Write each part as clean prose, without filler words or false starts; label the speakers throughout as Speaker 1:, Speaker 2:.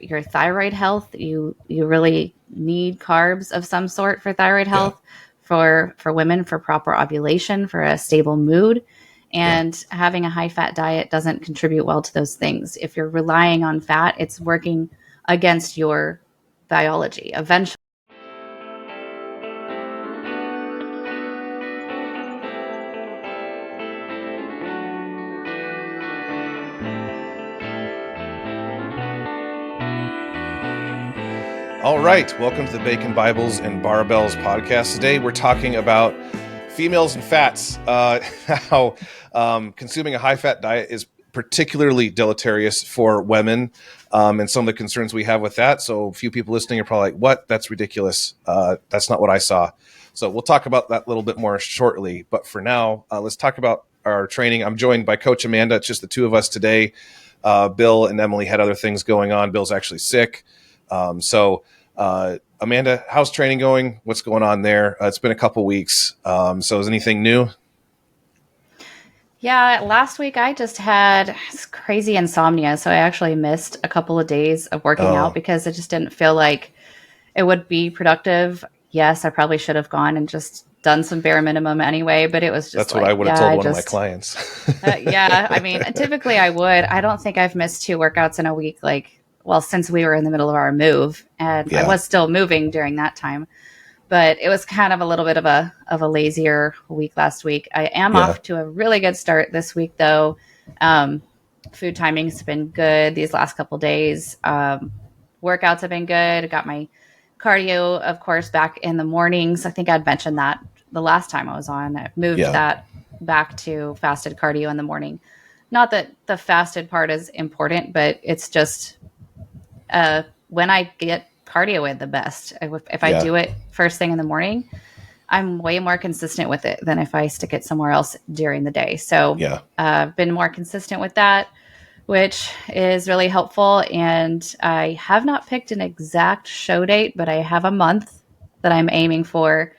Speaker 1: your thyroid health. You really need carbs of some sort for thyroid health, for women, for proper ovulation, for a stable mood. And having a high fat diet doesn't contribute well to those things. If you're relying on fat, it's working against your biology eventually.
Speaker 2: All right, welcome to the Bacon Bibles and Barbells podcast. Today we're talking about females and fats, how consuming a high-fat diet is particularly deleterious for women, and some of the concerns we have with that. So a few people listening are probably like, what? That's ridiculous. That's not what I saw. So we'll talk about that a little bit more shortly. But for now, let's talk about our training. I'm joined by Coach Amanda. It's just the two of us today. Bill and Emily had other things going on. Bill's actually sick. Amanda, how's training going? What's going on there? It's been a couple weeks. So is anything new?
Speaker 1: Yeah, last week I just had crazy insomnia. So I actually missed a couple of days of working out because it just didn't feel like it would be productive. Yes, I probably should have gone and just done some bare minimum anyway, but it was just
Speaker 2: That's what I would have told one of my clients.
Speaker 1: I mean, typically I would. I don't think I've missed 2 workouts in a week, since we were in the middle of our move, and I was still moving during that time, but it was kind of a little bit of a lazier week last week. I am off to a really good start this week though. Food timing's been good these last couple days. Workouts have been good. I got my cardio, of course, back in the mornings. I think I'd mentioned that the last time I was on. I moved that back to fasted cardio in the morning. Not that the fasted part is important, but it's just when I get cardio in the best. If I do it first thing in the morning, I'm way more consistent with it than if I stick it somewhere else during the day. So I've been more consistent with that, which is really helpful. And I have not picked an exact show date, but I have a month that I'm aiming for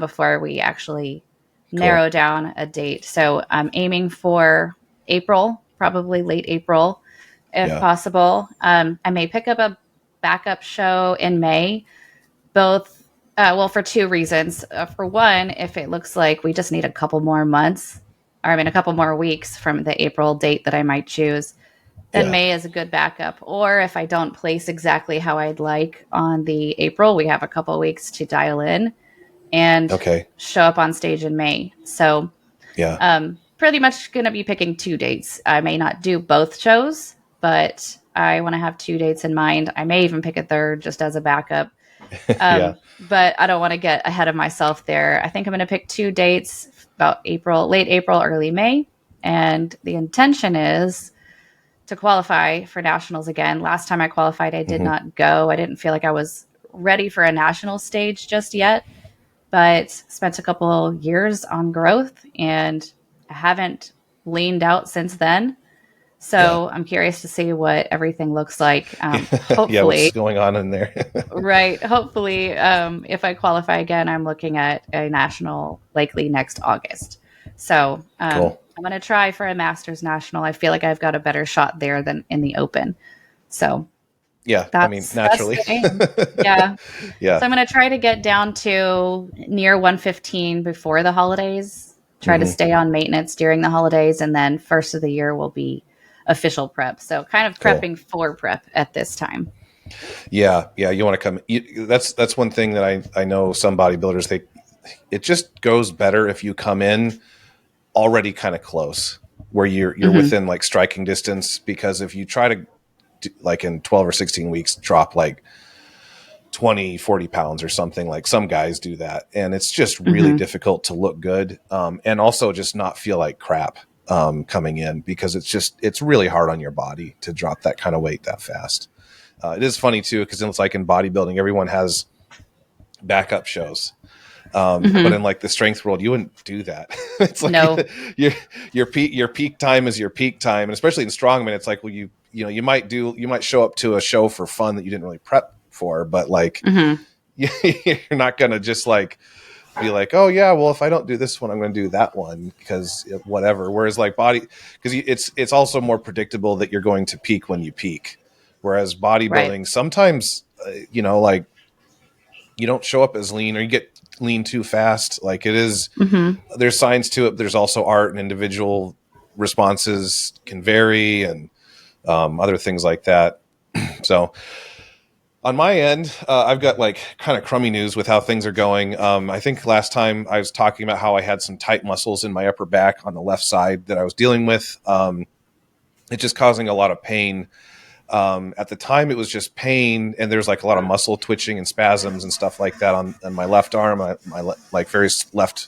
Speaker 1: before we actually narrow down a date. So I'm aiming for April, probably late April, if possible. I may pick up a backup show in May, both, for 2 reasons. For one, if it looks like we just need a couple more weeks from the April date that I might choose, then May is a good backup. Or if I don't place exactly how I'd like on the April, we have a couple of weeks to dial in and show up on stage in May. So pretty much going to be picking 2 dates. I may not do both shows, but I want to have 2 dates in mind. I may even pick a third just as a backup. But I don't want to get ahead of myself there. I think I'm going to pick 2 dates, about late April, early May. And the intention is to qualify for nationals again. Last time I qualified, I did not go. I didn't feel like I was ready for a national stage just yet, but spent a couple years on growth and I haven't leaned out since then. So I'm curious to see what everything looks like. Hopefully,
Speaker 2: what's going on in there?
Speaker 1: Right. Hopefully, if I qualify again, I'm looking at a national likely next August. So I'm going to try for a Masters National. I feel like I've got a better shot there than in the Open. So naturally. So I'm going to try to get down to near 115 before the holidays. Try to stay on maintenance during the holidays, and then first of the year will be official prep. So kind of prepping for prep at this time.
Speaker 2: You want to come. That's one thing that I know some bodybuilders, it just goes better if you come in already kind of close, where you're within like striking distance, because if you try to like in 12 or 16 weeks drop like 20, 40 pounds or something, like some guys do that, and it's just really difficult to look good, and also just not feel like crap coming in, because it's really hard on your body to drop that kind of weight that fast. It is funny too, because it's like in bodybuilding, everyone has backup shows. But in like the strength world, you wouldn't do that. It's like your peak time is your peak time. And especially in strongman, it's like, well, you might show up to a show for fun that you didn't really prep for, but like you're not going to just like be like, oh yeah, well, if I don't do this one, I'm going to do that one because whatever. Whereas like because it's also more predictable that you're going to peak when you peak, Whereas bodybuilding, sometimes, like you don't show up as lean or you get lean too fast. Like it is, there's science to it. There's also art, and individual responses can vary, and other things like that. So on my end, I've got like kind of crummy news with how things are going. I think last time I was talking about how I had some tight muscles in my upper back on the left side that I was dealing with. It's just causing a lot of pain. At the time, it was just pain, and there's like a lot of muscle twitching and spasms and stuff like that on my left arm, like various left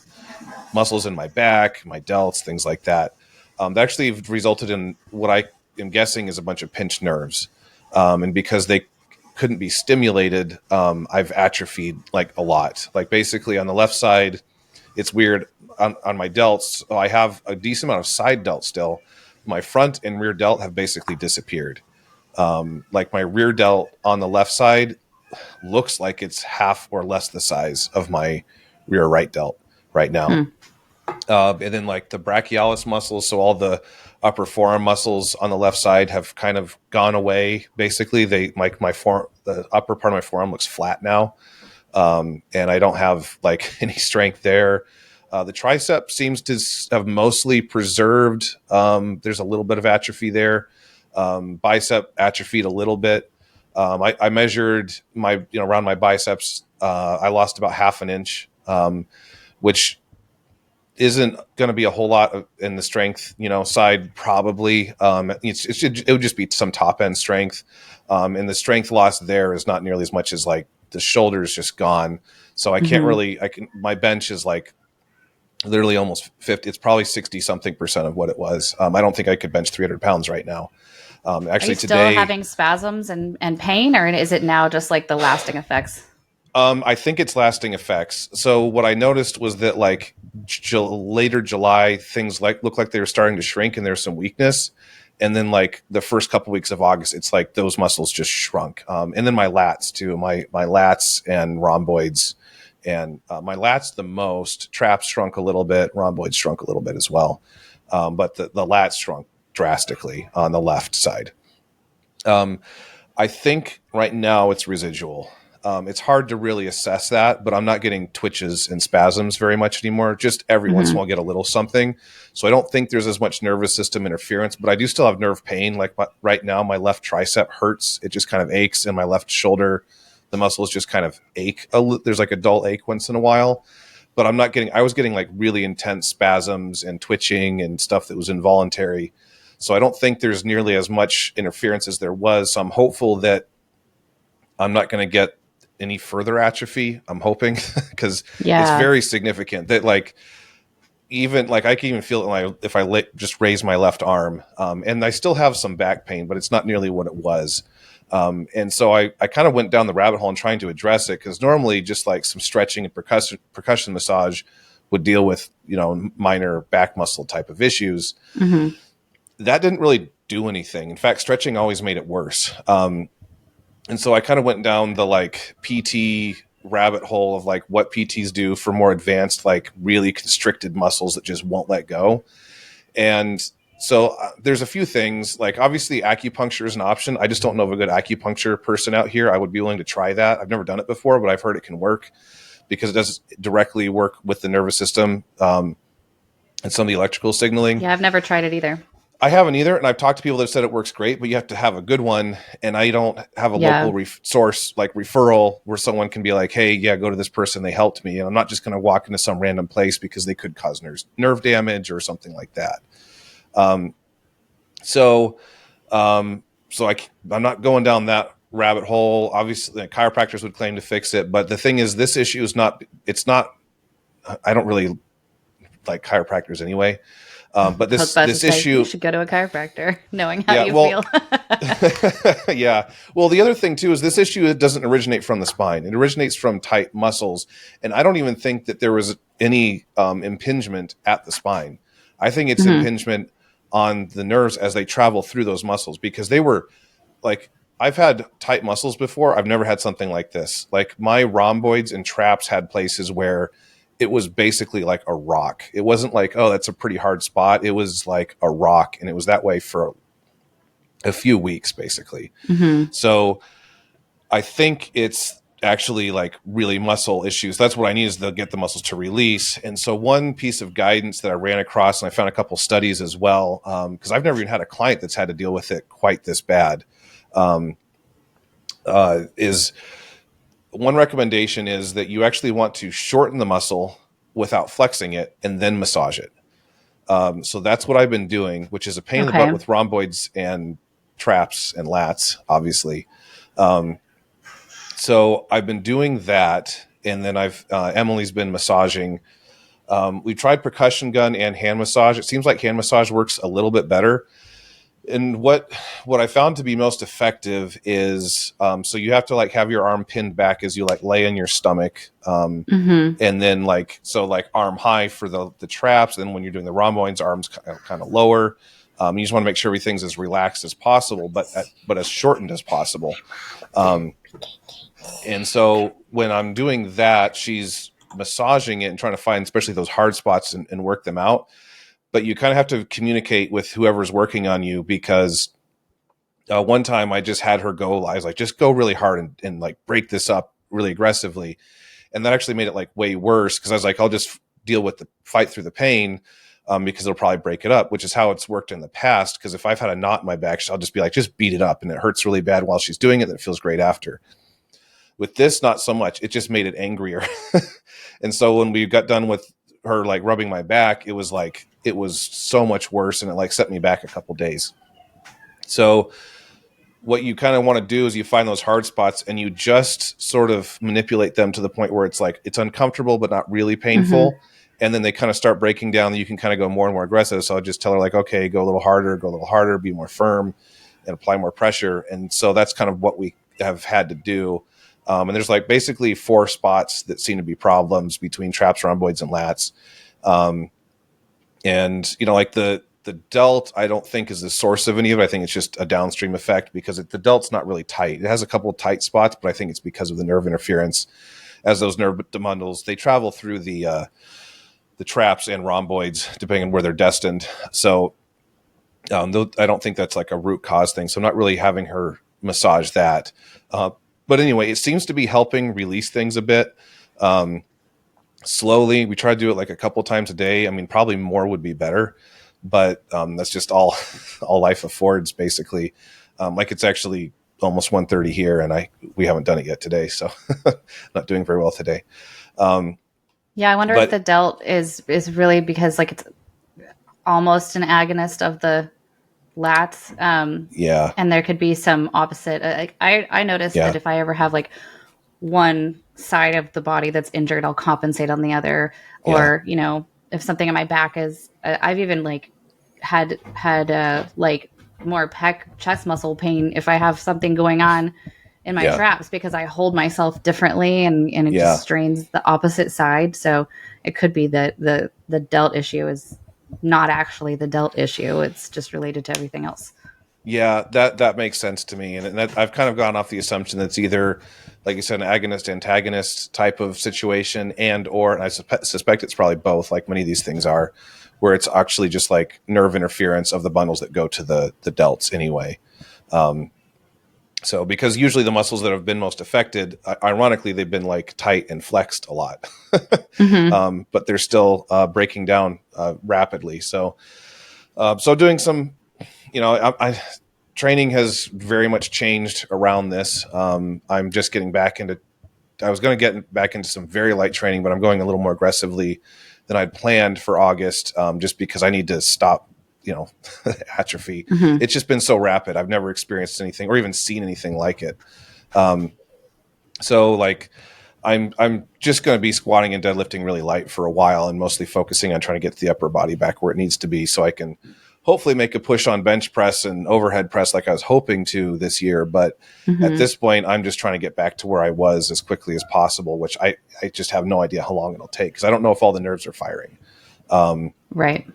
Speaker 2: muscles in my back, my delts, things like that. That actually resulted in what I am guessing is a bunch of pinched nerves. And because they couldn't be stimulated, I've atrophied like a lot. Like basically on the left side, it's weird on my delts. I have a decent amount of side delt still. My front and rear delt have basically disappeared. Like my rear delt on the left side looks like it's half or less the size of my rear right delt right now. And then like the brachialis muscles, so all the upper forearm muscles on the left side have kind of gone away. Basically, the upper part of my forearm looks flat now, and I don't have like any strength there. The tricep seems to have mostly preserved. There's a little bit of atrophy there. Bicep atrophied a little bit. I measured my around my biceps. I lost about half an inch, which isn't going to be a whole lot in the strength, side probably. It would just be some top end strength. And the strength loss there is not nearly as much as like the shoulder is just gone. So I can't really, my bench is like literally almost 50. It's probably 60 something percent of what it was. I don't think I could bench 300 pounds right now. Actually,
Speaker 1: are you
Speaker 2: today,
Speaker 1: still having spasms and pain, or is it now just like the lasting effects?
Speaker 2: I think it's lasting effects. So what I noticed was that like later July, things look like they were starting to shrink and there's some weakness. And then like the first couple weeks of August, it's like those muscles just shrunk. And then my lats too, my lats and rhomboids, and my lats the most. Traps shrunk a little bit, rhomboids shrunk a little bit as well. But the lats shrunk drastically on the left side. I think right now it's residual. It's hard to really assess that, but I'm not getting twitches and spasms very much anymore. Just every once in a while, get a little something. So I don't think there's as much nervous system interference, but I do still have nerve pain. Like right now, my left tricep hurts. It just kind of aches, and my left shoulder, the muscles just kind of ache. There's like a dull ache once in a while, but I was getting like really intense spasms and twitching and stuff that was involuntary. So I don't think there's nearly as much interference as there was. So I'm hopeful that I'm not going to get any further atrophy. I'm hoping, because it's very significant that like, even like I can even feel it if I just raise my left arm, and I still have some back pain, but it's not nearly what it was. And so I kind of went down the rabbit hole and trying to address it, because normally just like some stretching and percussion massage would deal with, minor back muscle type of issues. That didn't really do anything. In fact, stretching always made it worse. And so I kind of went down the like PT rabbit hole of like what PTs do for more advanced, like really constricted muscles that just won't let go. And so there's a few things, like obviously acupuncture is an option. I just don't know of a good acupuncture person out here. I would be willing to try that. I've never done it before, but I've heard it can work because it does directly work with the nervous system, and some of the electrical signaling.
Speaker 1: Yeah, I've never tried it either.
Speaker 2: I haven't either, and I've talked to people that said it works great, but you have to have a good one, and I don't have a local source like referral where someone can be like, hey, yeah, go to this person, they helped me, and I'm not just going to walk into some random place because they could cause nerve damage or something like that. So I'm not going down that rabbit hole. Obviously, chiropractors would claim to fix it, but the thing is, this issue is not, I don't really like chiropractors anyway. But this issue,
Speaker 1: you should go to a chiropractor knowing how you feel.
Speaker 2: Yeah. Well, the other thing too is this issue, it doesn't originate from the spine. It originates from tight muscles. And I don't even think that there was any impingement at the spine. I think it's impingement on the nerves as they travel through those muscles, because they were like, I've had tight muscles before. I've never had something like this. Like my rhomboids and traps had places where it was basically like a rock. It wasn't like, oh, that's a pretty hard spot. It was like a rock. And it was that way for a few weeks, basically.
Speaker 1: Mm-hmm.
Speaker 2: So I think it's actually like really muscle issues. That's what I need, is to get the muscles to release. And so one piece of guidance that I ran across, and I found a couple studies as well, because I've never even had a client that's had to deal with it quite this bad, is one recommendation is that you actually want to shorten the muscle without flexing it and then massage it. So that's what I've been doing, which is a pain in the butt with rhomboids and traps and lats, obviously. So I've been doing that, and then Emily's been massaging. We tried percussion gun and hand massage. It seems like hand massage works a little bit better. And what I found to be most effective is, so you have to like have your arm pinned back as you like lay in your stomach, and then like arm high for the traps. And when you're doing the rhomboids, arms kind of lower. You just want to make sure everything's as relaxed as possible, but as shortened as possible. And so when I'm doing that, she's massaging it and trying to find especially those hard spots and work them out. But you kind of have to communicate with whoever's working on you, because one time I just had her go, I was like, just go really hard and like break this up really aggressively. And that actually made it like way worse, because I was like, I'll just deal with fight through the pain, because it'll probably break it up, which is how it's worked in the past. Because if I've had a knot in my back, I'll just be like, just beat it up, and it hurts really bad while she's doing it, and it feels great after. With this, not so much. It just made it angrier. And so when we got done with her like rubbing my back, it was so much worse, and it like set me back a couple days. So what you kind of want to do is you find those hard spots and you just sort of manipulate them to the point where it's like it's uncomfortable but not really painful. Mm-hmm. And then they kind of start breaking down, and you can kind of go more and more aggressive. So I'll just tell her like, okay, go a little harder, be more firm, and apply more pressure. And so that's kind of what we have had to do. And there's like basically 4 spots that seem to be problems between traps, rhomboids, and lats. And, like the delt, I don't think is the source of any of it. I think it's just a downstream effect, because the delt's not really tight. It has a couple of tight spots, but I think it's because of the nerve interference, as those nerve bundles, they travel through the traps and rhomboids, depending on where they're destined. So I don't think that's like a root cause thing. So I'm not really having her massage that. But anyway, it seems to be helping release things a bit. Slowly, we try to do it like a couple times a day. I mean, probably more would be better, but that's just all life affords, basically. Like it's actually almost 1:30 here, and we haven't done it yet today, so not doing very well today.
Speaker 1: Yeah, I wonder if the delt is really because like it's almost an agonist of the lats.
Speaker 2: Yeah.
Speaker 1: And there could be some opposite. I noticed that if I ever have like one side of the body that's injured, I'll compensate on the other. Or, if something in my back is, I've even like had like more chest muscle pain if I have something going on in my traps, because I hold myself differently and it just strains the opposite side. So it could be that the delt issue is not actually the delt issue. It's just related to everything else.
Speaker 2: Yeah, that makes sense to me. And I've kind of gone off the assumption that it's either, like you said, an agonist-antagonist type of situation, and I suspect it's probably both, like many of these things are, where it's actually just like nerve interference of the bundles that go to the delts anyway. So because usually the muscles that have been most affected, ironically, they've been like tight and flexed a lot, but they're still breaking down rapidly. So doing some, training has very much changed around this. I'm just getting back into, I was going to get back into some very light training, but I'm going a little more aggressively than I'd planned for August, just because I need to stop, atrophy. It's just been so rapid. I've never experienced anything or even seen anything like it. So like I'm just going to be squatting and deadlifting really light for a while, and mostly focusing on trying to get the upper body back where it needs to be, so I can hopefully make a push on bench press and overhead press like I was hoping to this year. But at this point, I'm just trying to get back to where I was as quickly as possible, which I just have no idea how long it'll take, because I don't know if all the nerves are firing.
Speaker 1: Right.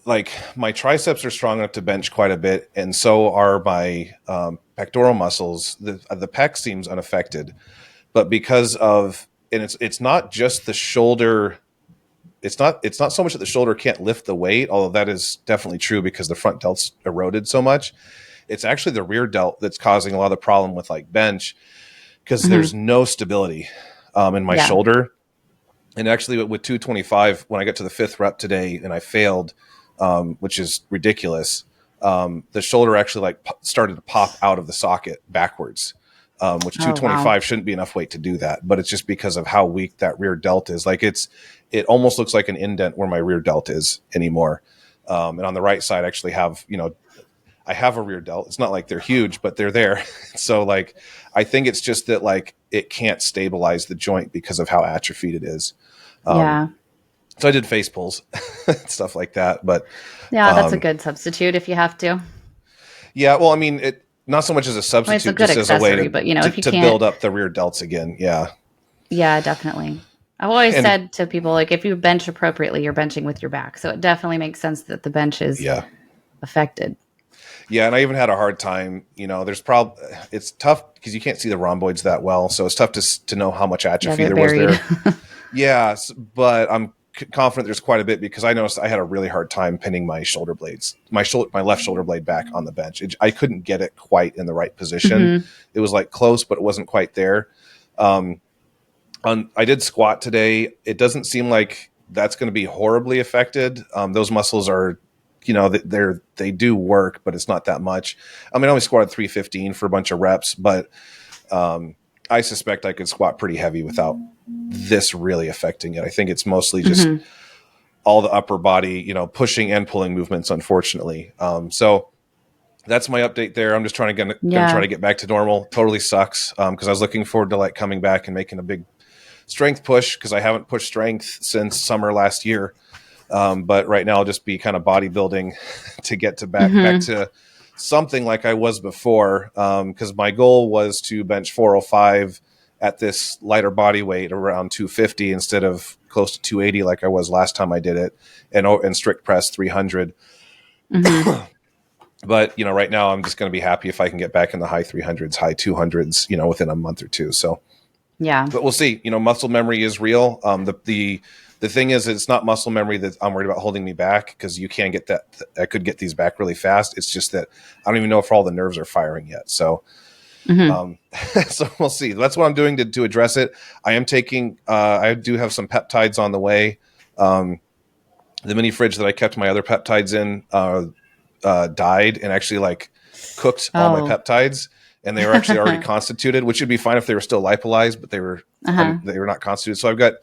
Speaker 2: Like my triceps are strong enough to bench quite a bit, and so are my pectoral muscles. The pec seems unaffected, but because of, and it's not just the shoulder it's not so much that the shoulder can't lift the weight, although that is definitely true because the front delt's eroded so much. It's actually the rear delt that's causing a lot of the problem with like bench, because there's no stability in my shoulder. And actually with 225, when I got to the 5th rep today and I failed, which is ridiculous, the shoulder actually like started to pop out of the socket backwards, which 225 shouldn't be enough weight to do that. But it's just because of how weak that rear delt is. Like it almost looks like an indent where my rear delt is anymore. And on the right side, I actually have, I have a rear delt. It's not like they're huge, but they're there. So like, I think it's just that like it can't stabilize the joint because of how atrophied it is. So I did face pulls, stuff like that. But
Speaker 1: yeah, that's a good substitute if you have to.
Speaker 2: Yeah, well, I mean, it not so much as a substitute,
Speaker 1: it's a good
Speaker 2: just as a way to,
Speaker 1: but if you
Speaker 2: to build up the rear delts again. Yeah.
Speaker 1: Yeah, definitely. I've always said to people, like, if you bench appropriately, you're benching with your back. So it definitely makes sense that the bench is affected.
Speaker 2: Yeah, and I even had a hard time, it's tough because you can't see the rhomboids that well. So it's tough to know how much atrophy there was there. Yeah, but I'm confident there's quite a bit because I noticed I had a really hard time pinning my shoulder blades, my left shoulder blade back on the bench. I couldn't get it quite in the right position. It was like close, but it wasn't quite there. I did squat today. It doesn't seem like that's going to be horribly affected. Those muscles are, they do work, but it's not that much. I mean, I only squatted 315 for a bunch of reps, but I suspect I could squat pretty heavy without this really affecting it. I think it's mostly just all the upper body, pushing and pulling movements, unfortunately. So that's my update there. I'm just trying to try to get back to normal. Totally sucks because I was looking forward to like coming back and making a big strength push because I haven't pushed strength since summer last year. But right now I'll just be kind of bodybuilding to get to back to something like I was before. Because my goal was to bench 405 at this lighter body weight around 250 instead of close to 280 like I was last time I did it, and strict press 300. But right now I'm just going to be happy if I can get back in the high 300s, high 200s, within a month or two. So but we'll see. Muscle memory is real. The thing is, it's not muscle memory that I'm worried about holding me back because you can get that. I could get these back really fast. It's just that I don't even know if all the nerves are firing yet. So, so we'll see. That's what I'm doing to address it. I am taking. I do have some peptides on the way. The mini fridge that I kept my other peptides in died and actually like cooked all my peptides. And they were actually already constituted, which would be fine if they were still lipolyzed, but they were not constituted. So I've got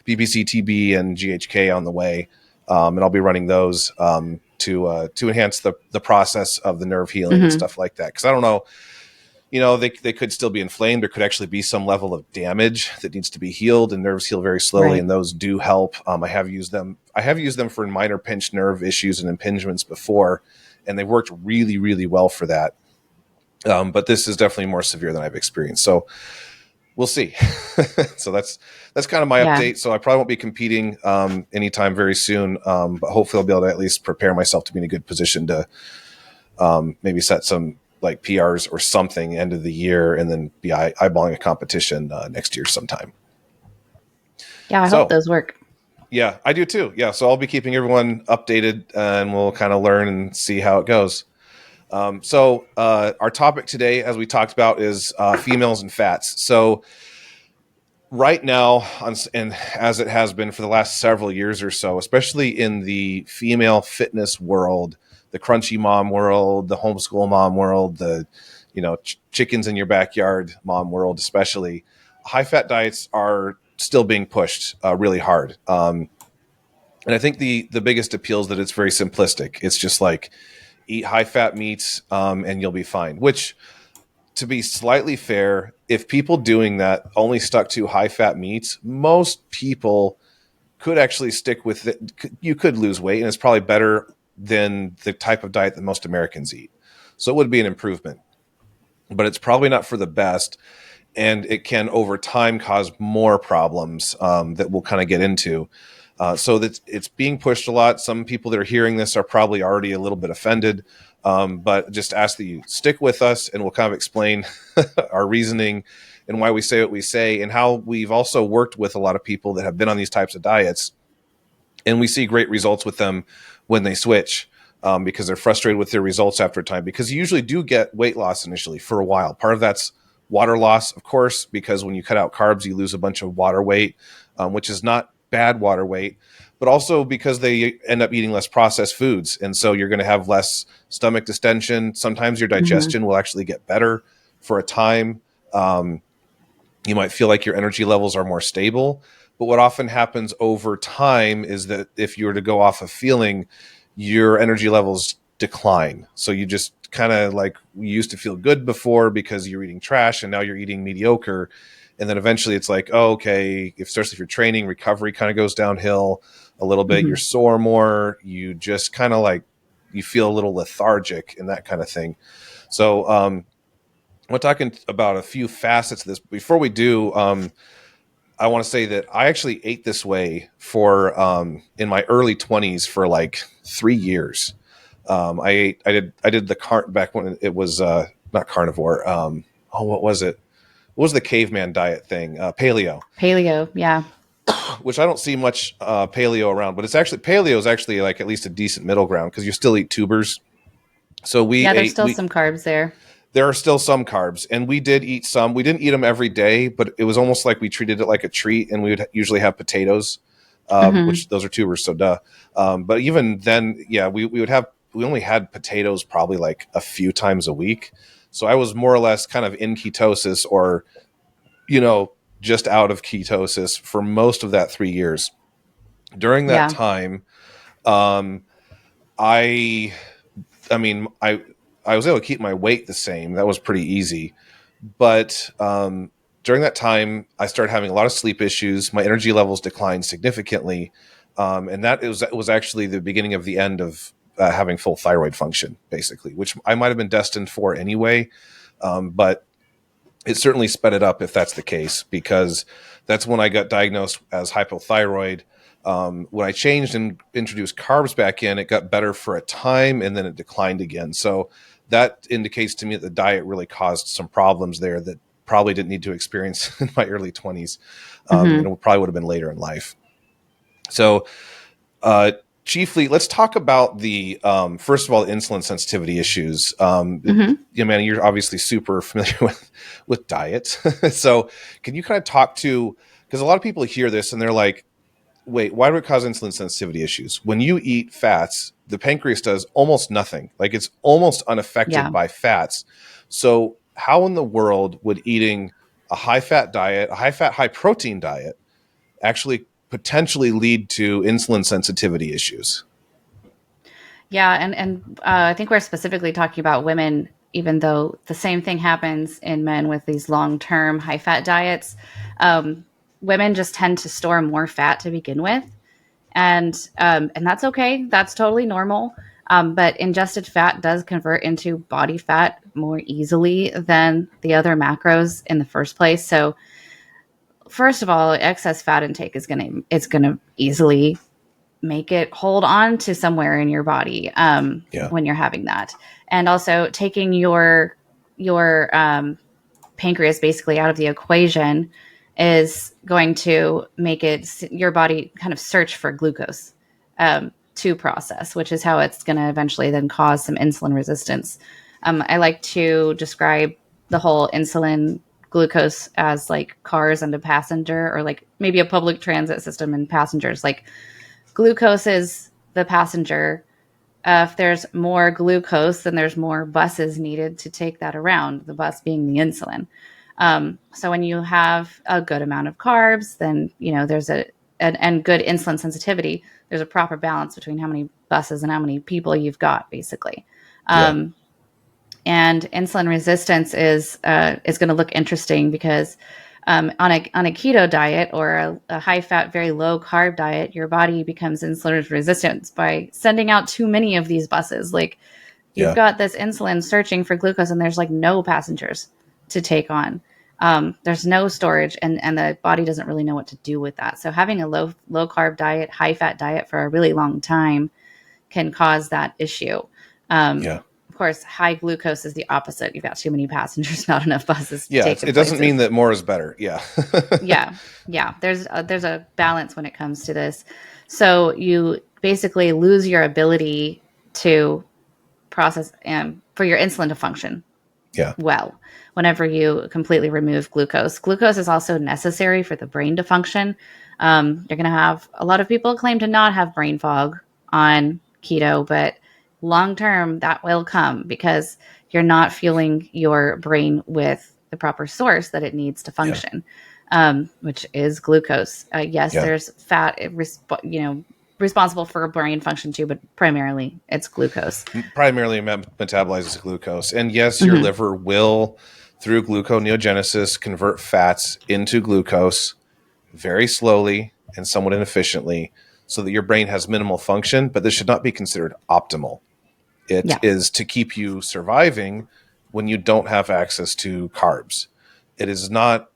Speaker 2: BBC, TB, and GHK on the way, and I'll be running those to enhance the process of the nerve healing and stuff like that. Because I don't know, they could still be inflamed. There could actually be some level of damage that needs to be healed, and nerves heal very slowly, and those do help. I have used them for minor pinched nerve issues and impingements before, and they've worked really, really well for that. But this is definitely more severe than I've experienced. So we'll see. So that's kind of my update. So I probably won't be competing anytime very soon. But hopefully I'll be able to at least prepare myself to be in a good position to maybe set some like PRs or something end of the year and then be eyeballing a competition next year sometime.
Speaker 1: Yeah, I hope those work.
Speaker 2: Yeah, I do too. Yeah, so I'll be keeping everyone updated and we'll kind of learn and see how it goes. So our topic today, as we talked about, is females and fats. So right now, and as it has been for the last several years or so, especially in the female fitness world, the crunchy mom world, the homeschool mom world, the chickens in your backyard mom world, especially, high fat diets are still being pushed really hard. And I think the biggest appeal is that it's very simplistic. It's just like, eat high-fat meats, and you'll be fine. Which, to be slightly fair, if people doing that only stuck to high-fat meats, most people could actually stick with it. You could lose weight, and it's probably better than the type of diet that most Americans eat. So it would be an improvement. But it's probably not for the best, and it can, over time, cause more problems that we'll kind of get into. So that it's being pushed a lot. Some people that are hearing this are probably already a little bit offended, but just ask that you stick with us and we'll kind of explain our reasoning and why we say what we say and how we've also worked with a lot of people that have been on these types of diets And we see great results with them when they switch, because they're frustrated with their results after a time, because you usually do get weight loss initially for a while. Part of that's water loss, of course, because when you cut out carbs, you lose a bunch of water weight, which is not bad water weight, but also because they end up eating less processed foods. And so you're going to have less stomach distension. Sometimes your digestion will actually get better for a time. You might feel like your energy levels are more stable. But what often happens over time is that if you were to go off of feeling, your energy levels decline. So you just kind of like, you used to feel good before because you're eating trash, and now you're eating mediocre. And then eventually it's like, oh, okay, especially if you're training, recovery kind of goes downhill a little bit. You're sore more. You just kind of like, you feel a little lethargic and that kind of thing. So we're talking about a few facets of this. Before we do, I want to say that I actually ate this way for in my early 20s for like 3 years. I did the back when it was not carnivore. What was it? What was the caveman diet thing?
Speaker 1: Paleo, yeah.
Speaker 2: Which I don't see much paleo around, but paleo is actually like at least a decent middle ground, because you still eat tubers. So
Speaker 1: there's still some carbs there.
Speaker 2: There are still some carbs, and we did eat some. We didn't eat them every day, but it was almost like we treated it like a treat, and we would usually have potatoes, which those are tubers, so duh. But even then, yeah, we only had potatoes probably like a few times a week. So I was more or less kind of in ketosis, or, just out of ketosis for most of that 3 years. During that time, I was able to keep my weight the same. That was pretty easy. But during that time, I started having a lot of sleep issues. My energy levels declined significantly. And that was actually the beginning of the end of having full thyroid function, basically, which I might have been destined for anyway. But it certainly sped it up if that's the case, because that's when I got diagnosed as hypothyroid. When I changed and introduced carbs back in, it got better for a time, and then it declined again. So that indicates to me that the diet really caused some problems there that probably didn't need to experience in my early 20s. And it probably would have been later in life. So chiefly, let's talk about the, first of all, the insulin sensitivity issues. Man, you're obviously super familiar with diets. So can you kind of talk to, because a lot of people hear this and they're like, wait, why do it cause insulin sensitivity issues? When you eat fats, the pancreas does almost nothing. Like, it's almost unaffected by fats. So how in the world would eating a high-fat diet, a high-fat, high-protein diet, actually potentially lead to insulin sensitivity issues?
Speaker 1: Yeah, and I think we're specifically talking about women, even though the same thing happens in men with these long-term high-fat diets. Women just tend to store more fat to begin with, and that's okay. That's totally normal. But ingested fat does convert into body fat more easily than the other macros in the first place. So, first of all, excess fat intake is gonna easily make it hold on to somewhere in your body when you're having that, and also taking your pancreas basically out of the equation is going to make your body kind of search for glucose to process, which is how it's going to eventually then cause some insulin resistance. I like to describe the whole insulin glucose as like cars and a passenger, or like maybe a public transit system and passengers. Like, glucose is the passenger. If there's more glucose, then there's more buses needed to take that around, the bus being the insulin. So when you have a good amount of carbs, then, there's and good insulin sensitivity, there's a proper balance between how many buses and how many people you've got, basically. And insulin resistance is going to look interesting because on a keto diet or a high fat, very low carb diet, your body becomes insulin resistant by sending out too many of these buses. Like, you've got this insulin searching for glucose, and there's like no passengers to take on. There's no storage, and the body doesn't really know what to do with that. So having a low carb diet, high fat diet for a really long time can cause that issue. Of course, high glucose is the opposite. You've got too many passengers, not enough buses to
Speaker 2: Yeah,
Speaker 1: take
Speaker 2: it doesn't mean that more is better. Yeah.
Speaker 1: Yeah. There's a balance when it comes to this. So you basically lose your ability to process and for your insulin to function
Speaker 2: Yeah.
Speaker 1: well whenever you completely remove glucose. Glucose is also necessary for the brain to function. You're going to have a lot of people claim to not have brain fog on keto, but long term that will come because you're not fueling your brain with the proper source that it needs to function, which is glucose. Yes, there's fat, responsible for brain function too, but primarily it's glucose.
Speaker 2: Primarily metabolizes glucose. And yes, your liver will, through gluconeogenesis, convert fats into glucose very slowly and somewhat inefficiently so that your brain has minimal function, but this should not be considered optimal. It is to keep you surviving when you don't have access to carbs. It is not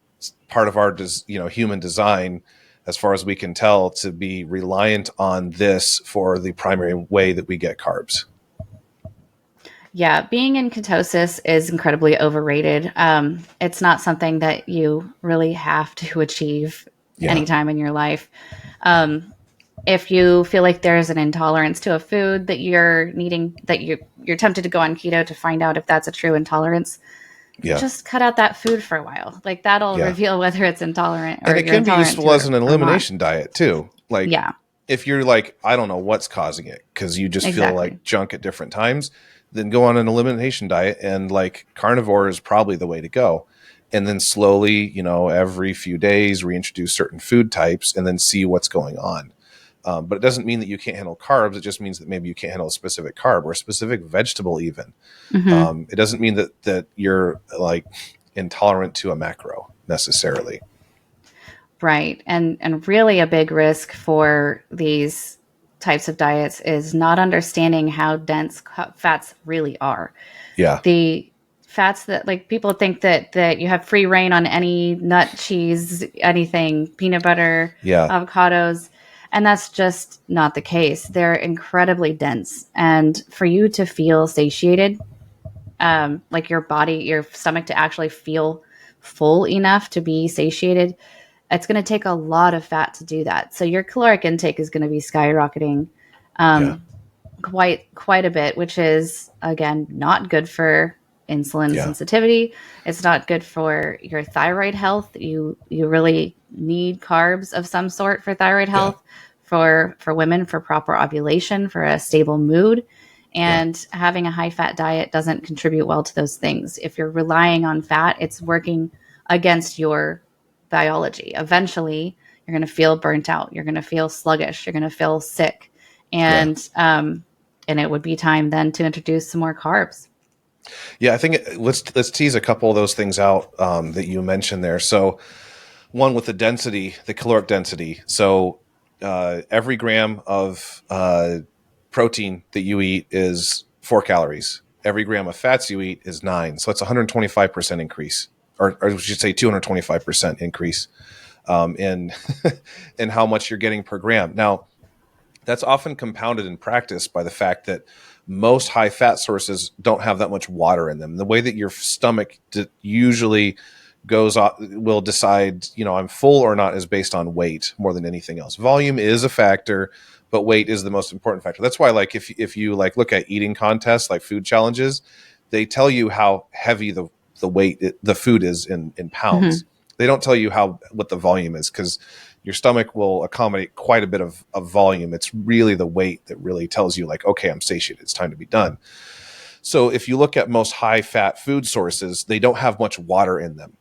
Speaker 2: part of our human design, as far as we can tell, to be reliant on this for the primary way that we get carbs.
Speaker 1: Yeah, being in ketosis is incredibly overrated. It's not something that you really have to achieve anytime in your life. If you feel like there's an intolerance to a food that you're needing, that you're tempted to go on keto to find out if that's a true intolerance, just cut out that food for a while. Like that'll reveal whether it's intolerant or
Speaker 2: and it can be useful as an elimination diet too. Like if you're like, I don't know what's causing it because you just feel like junk at different times, then go on an elimination diet, and like carnivore is probably the way to go. And then slowly, every few days reintroduce certain food types and then see what's going on. But it doesn't mean that you can't handle carbs. It just means that maybe you can't handle a specific carb or a specific vegetable even. It doesn't mean that you're like intolerant to a macro necessarily.
Speaker 1: Right. And really a big risk for these types of diets is not understanding how dense fats really are.
Speaker 2: Yeah.
Speaker 1: The fats that like people think that you have free reign on any nut, cheese, anything, peanut butter, avocados. And that's just not the case. They're incredibly dense. And for you to feel satiated, like your stomach to actually feel full enough to be satiated, it's going to take a lot of fat to do that. So your caloric intake is going to be skyrocketing quite a bit, which is, again, not good for insulin sensitivity. It's not good for your thyroid health. You really need carbs of some sort for thyroid health, for women, for proper ovulation, for a stable mood. And having a high fat diet doesn't contribute well to those things. If you're relying on fat, it's working against your biology. Eventually, you're going to feel burnt out. You're going to feel sluggish. You're going to feel sick. And it would be time then to introduce some more carbs.
Speaker 2: Yeah, I think let's tease a couple of those things out that you mentioned there. So one with the density, the caloric density. So every gram of protein that you eat is 4 calories. Every gram of fats you eat is 9. So it's 125% increase, or we should say 225% increase in in how much you're getting per gram. Now, that's often compounded in practice by the fact that most high fat sources don't have that much water in them. The way that your stomach usually will decide, I'm full or not, is based on weight more than anything else. Volume is a factor, but weight is the most important factor. That's why, like, if you like look at eating contests, like food challenges, they tell you how heavy the the food is in pounds. They don't tell you what the volume is, because your stomach will accommodate quite a bit of volume. It's really the weight that really tells you, like, okay, I'm satiated, it's time to be done. So if you look at most high fat food sources, they don't have much water in them.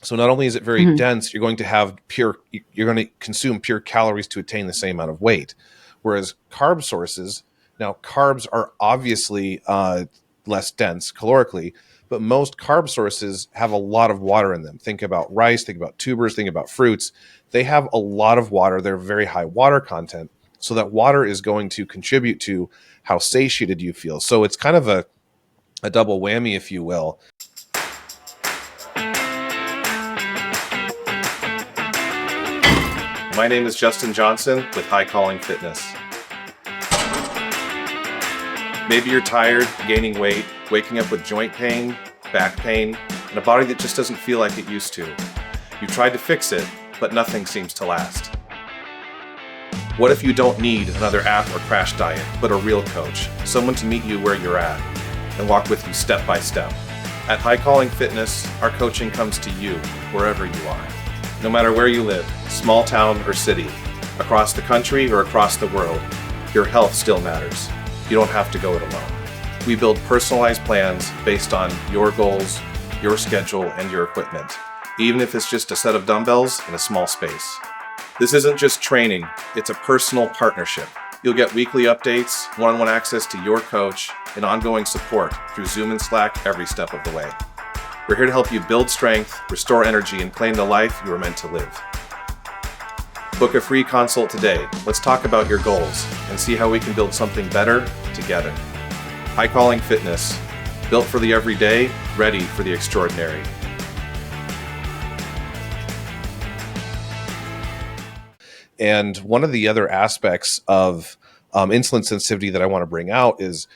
Speaker 2: So not only is it very dense, you're going to consume pure calories to attain the same amount of weight. Whereas carb sources, now carbs are obviously less dense calorically, but most carb sources have a lot of water in them. Think about rice, think about tubers, think about fruits. They have a lot of water. They're very high water content. So that water is going to contribute to how satiated you feel. So it's kind of a double whammy, if you will. My name is Justin Johnson with High Calling Fitness. Maybe you're tired, gaining weight, waking up with joint pain, back pain, and a body that just doesn't feel like it used to. You've tried to fix it, but nothing seems to last. What if you don't need another app or crash diet, but a real coach, someone to meet you where you're at and walk with you step by step? At High Calling Fitness, our coaching comes to you wherever you are. No matter where you live, small town or city, across the country or across the world, your health still matters. You don't have to go it alone. We build personalized plans based on your goals, your schedule, and your equipment, even if it's just a set of dumbbells in a small space. This isn't just training, it's a personal partnership. You'll get weekly updates, one-on-one access to your coach, and ongoing support through Zoom and Slack every step of the way. We're here to help you build strength, restore energy, and claim the life you were meant to live. Book a free consult today. Let's talk about your goals and see how we can build something better together. High Calling Fitness, built for the everyday, ready for the extraordinary. And one of the other aspects of insulin sensitivity that I want to bring out is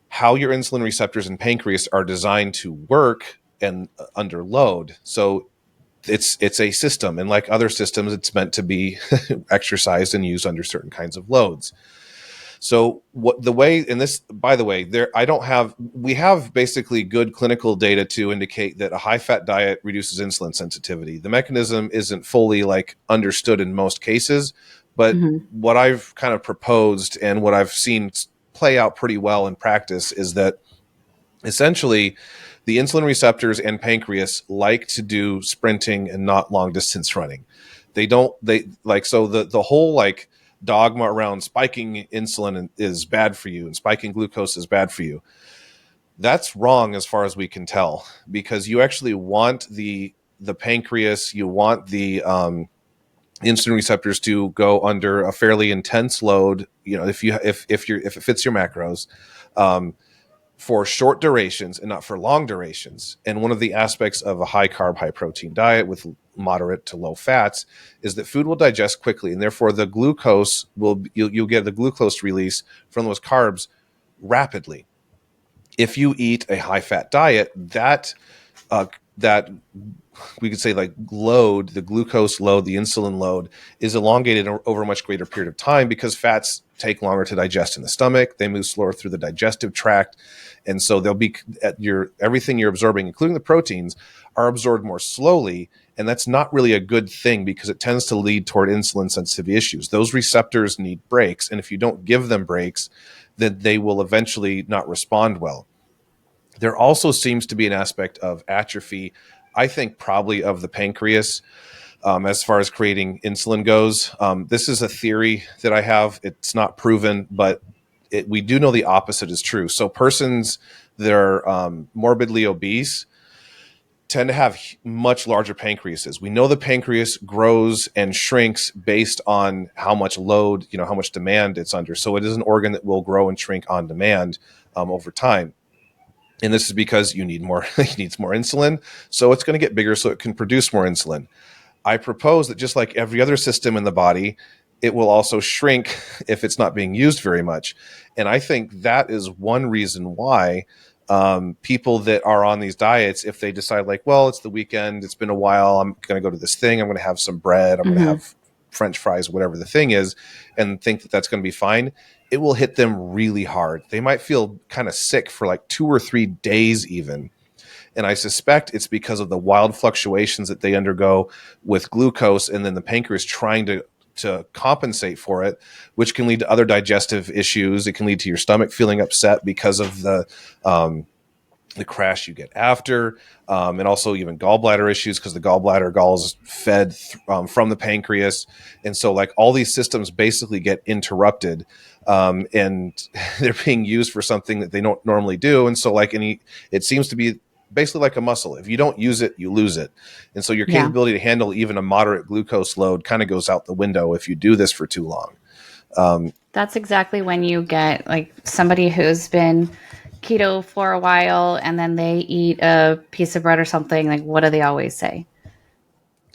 Speaker 2: how your insulin receptors and pancreas are designed to work and under load. So it's a system, and like other systems, it's meant to be exercised and used under certain kinds of loads. So what the way, and this, by the way, we have basically good clinical data to indicate that a high fat diet reduces insulin sensitivity. The mechanism isn't fully understood in most cases, but what I've kind of proposed and what I've seen play out pretty well in practice is that essentially the insulin receptors and pancreas like to do sprinting and not long distance running. So the whole dogma around spiking insulin is bad for you and spiking glucose is bad for you. That's wrong as far as we can tell, because you actually want the pancreas, you want the insulin receptors to go under a fairly intense load, if it fits your macros, for short durations and not for long durations. And one of the aspects of a high carb, high protein diet with moderate to low fats is that food will digest quickly, and therefore the glucose you'll get the glucose release from those carbs rapidly. If you eat a high fat diet, that we could say load, the glucose load, the insulin load is elongated over a much greater period of time because fats take longer to digest in the stomach. They move slower through the digestive tract. And so they'll be everything you're absorbing, including the proteins, are absorbed more slowly. And that's not really a good thing because it tends to lead toward insulin sensitivity issues. Those receptors need breaks. And if you don't give them breaks, then they will eventually not respond well. There also seems to be an aspect of atrophy, I think probably of the pancreas, as far as creating insulin goes. This is a theory that I have. It's not proven, but we do know the opposite is true. So persons that are morbidly obese tend to have much larger pancreases. We know the pancreas grows and shrinks based on how much load, how much demand it's under. So it is an organ that will grow and shrink on demand over time. And this is because you need more, it needs more insulin. So it's going to get bigger so it can produce more insulin. I propose that just like every other system in the body, it will also shrink if it's not being used very much. And I think that is one reason why people that are on these diets, if they decide it's the weekend, it's been a while, I'm going to go to this thing, I'm going to have some bread, I'm going to have French fries, whatever the thing is, and think that that's going to be fine, it will hit them really hard. They might feel kind of sick for 2 or 3 days even. And I suspect it's because of the wild fluctuations that they undergo with glucose and then the pancreas trying to compensate for it, which can lead to other digestive issues. It can lead to your stomach feeling upset because of the crash you get after, and also even gallbladder issues because the gall is fed from the pancreas. And so all these systems basically get interrupted, and they're being used for something that they don't normally do. And so it seems to be basically like a muscle. If you don't use it, you lose it. And so your capability to handle even a moderate glucose load kind of goes out the window if you do this for too long.
Speaker 1: That's exactly when you get somebody who's been keto for a while and then they eat a piece of bread or something. What do they always say?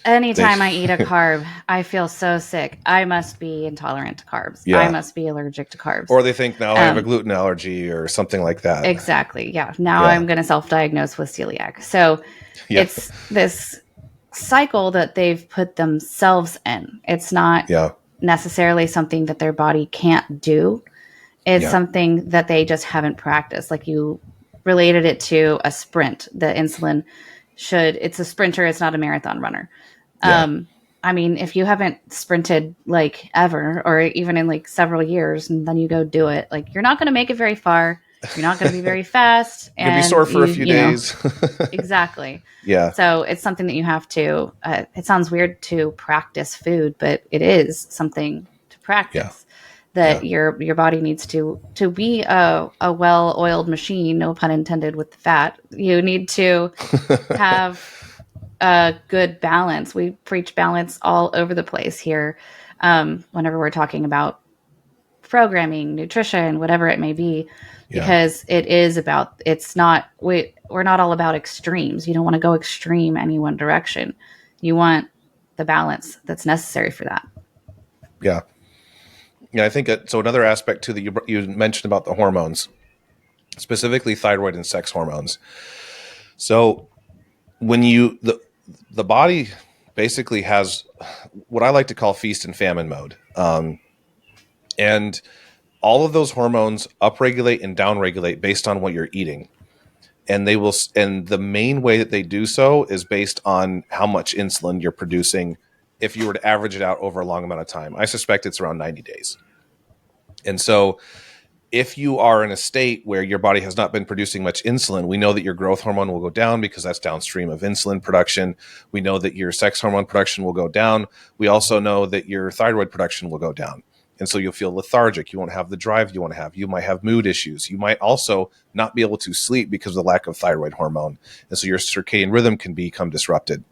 Speaker 1: Anytime I eat a carb, I feel so sick. I must be intolerant to carbs.
Speaker 2: Yeah.
Speaker 1: I must be allergic to carbs.
Speaker 2: Or they think now I have a gluten allergy or something like that.
Speaker 1: Exactly. Yeah. Now I'm going to self-diagnose with celiac. So it's this cycle that they've put themselves in. It's not necessarily something that their body can't do. It's something that they just haven't practiced. Like you related it to a sprint. The insulin it's a sprinter. It's not a marathon runner. I mean, if you haven't sprinted like ever, or even in like several years, and then you go do it, like you're not going to make it very far. You're not going to be very fast.
Speaker 2: You'll be sore for a few days.
Speaker 1: Exactly.
Speaker 2: Yeah.
Speaker 1: So it's something that you have to, it sounds weird to practice food, but it is something to practice that your body needs to be a well-oiled machine, no pun intended with the fat. You need to have a good balance. We preach balance all over the place here. Whenever we're talking about programming, nutrition, whatever it may be, because we're not all about extremes. You don't want to go extreme any one direction. You want the balance that's necessary for that.
Speaker 2: Yeah. Yeah. I think so. Another aspect too, that you mentioned about the hormones, specifically thyroid and sex hormones. So when the body basically has what I like to call feast and famine mode. And all of those hormones upregulate and downregulate based on what you're eating. And the main way that they do so is based on how much insulin you're producing. If you were to average it out over a long amount of time, I suspect it's around 90 days. And so if you are in a state where your body has not been producing much insulin, we know that your growth hormone will go down because that's downstream of insulin production. We know that your sex hormone production will go down. We also know that your thyroid production will go down. And so you'll feel lethargic. You won't have the drive you want to have. You might have mood issues. You might also not be able to sleep because of the lack of thyroid hormone. And so your circadian rhythm can become disrupted.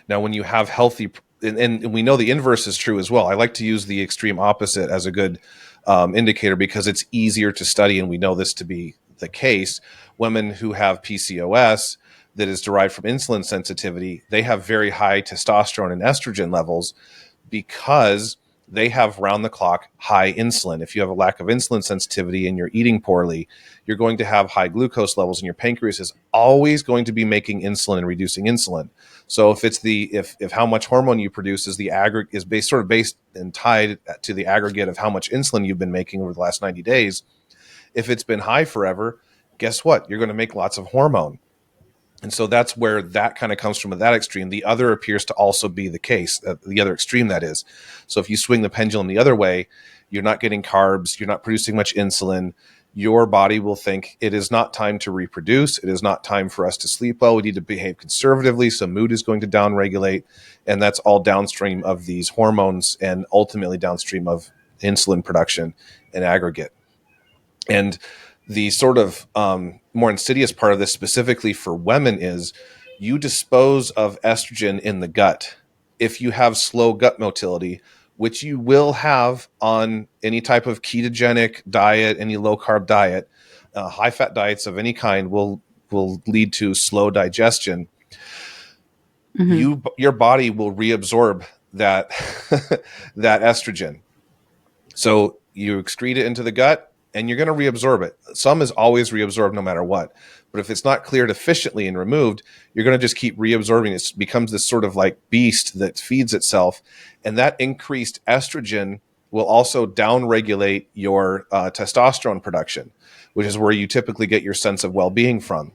Speaker 2: Now, when you have healthy, and we know the inverse is true as well. I like to use the extreme opposite as a good indicator because it's easier to study, and we know this to be the case. Women who have PCOS that is derived from insulin sensitivity, they have very high testosterone and estrogen levels because they have round-the-clock high insulin. If you have a lack of insulin sensitivity and you're eating poorly, you're going to have high glucose levels, and your pancreas is always going to be making insulin and reducing insulin. So if it's if how much hormone you produce is based and tied to the aggregate of how much insulin you've been making over the last 90 days, if it's been high forever, guess what? You're going to make lots of hormone. And so that's where that kind of comes from at that extreme. The other appears to also be the case, the other extreme that is. So if you swing the pendulum the other way, you're not getting carbs, you're not producing much insulin, your body will think it is not time to reproduce, it is not time for us to sleep well, we need to behave conservatively, so mood is going to downregulate, and that's all downstream of these hormones and ultimately downstream of insulin production in aggregate. And the sort of more insidious part of this specifically for women is you dispose of estrogen in the gut. If you have slow gut motility, which you will have on any type of ketogenic diet, any low carb diet, high fat diets of any kind will lead to slow digestion. Mm-hmm. Your body will reabsorb that that estrogen. So you excrete it into the gut, and you're going to reabsorb it. Some is always reabsorbed no matter what. But if it's not cleared efficiently and removed, you're going to just keep reabsorbing. It becomes this sort of like beast that feeds itself. And that increased estrogen will also downregulate your testosterone production, which is where you typically get your sense of well-being from,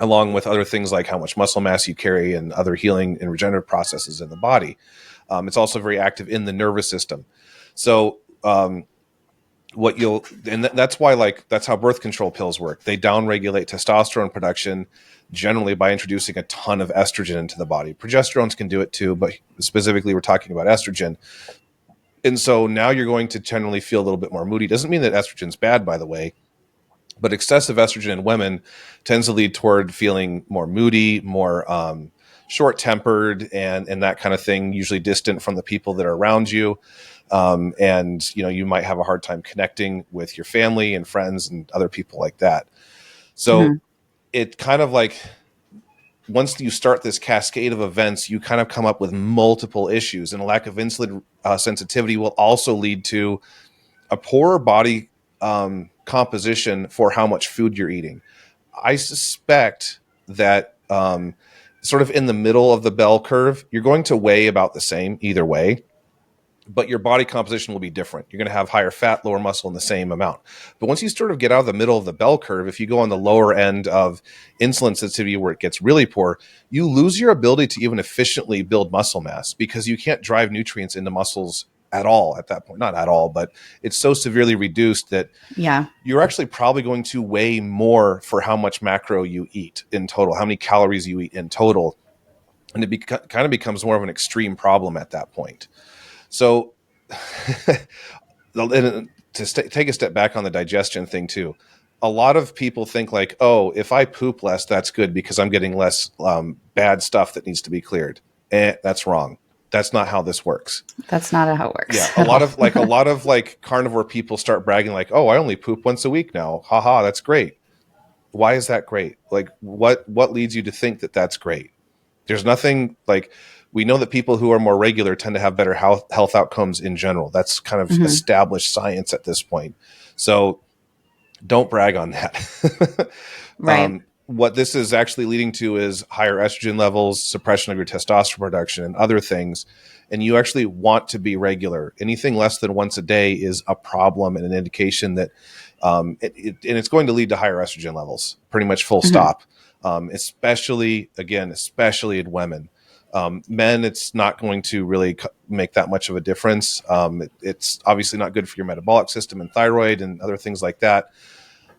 Speaker 2: along with other things like how much muscle mass you carry and other healing and regenerative processes in the body. It's also very active in the nervous system. So, that's why that's how birth control pills work. They downregulate testosterone production generally by introducing a ton of estrogen into the body. Progesterones can do it too, but specifically we're talking about estrogen. And so now you're going to generally feel a little bit more moody. Doesn't mean that estrogen's bad, by the way, but excessive estrogen in women tends to lead toward feeling more moody, more short-tempered, and that kind of thing, usually distant from the people that are around you. And you might have a hard time connecting with your family and friends and other people like that. So It kind of like once you start this cascade of events, you kind of come up with multiple issues, and a lack of insulin sensitivity will also lead to a poorer body composition for how much food you're eating. I suspect that sort of in the middle of the bell curve, you're going to weigh about the same either way, but your body composition will be different. You're going to have higher fat, lower muscle in the same amount. But once you sort of get out of the middle of the bell curve, if you go on the lower end of insulin sensitivity where it gets really poor, you lose your ability to even efficiently build muscle mass because you can't drive nutrients into muscles at all at that point. Not at all, but it's so severely reduced that you're actually probably going to weigh more for how much macro you eat in total, how many calories you eat in total. And it kind of becomes more of an extreme problem at that point. So take a step back on the digestion thing too. A lot of people think like, oh, if I poop less, that's good because I'm getting less bad stuff that needs to be cleared. That's wrong. That's not how this works.
Speaker 1: That's not how it works.
Speaker 2: Yeah, a lot of carnivore people start bragging like, oh, I only poop once a week now. Haha, that's great. Why is that great? Like, what leads you to think that that's great? There's nothing like. We know that people who are more regular tend to have better health outcomes in general. That's kind of established science at this point. So don't brag on that.
Speaker 1: Right.
Speaker 2: What this is actually leading to is higher estrogen levels, suppression of your testosterone production, and other things. And you actually want to be regular. Anything less than once a day is a problem and an indication that and it's going to lead to higher estrogen levels, pretty much full stop, especially in women. Men, it's not going to really make that much of a difference. It's obviously not good for your metabolic system and thyroid and other things like that.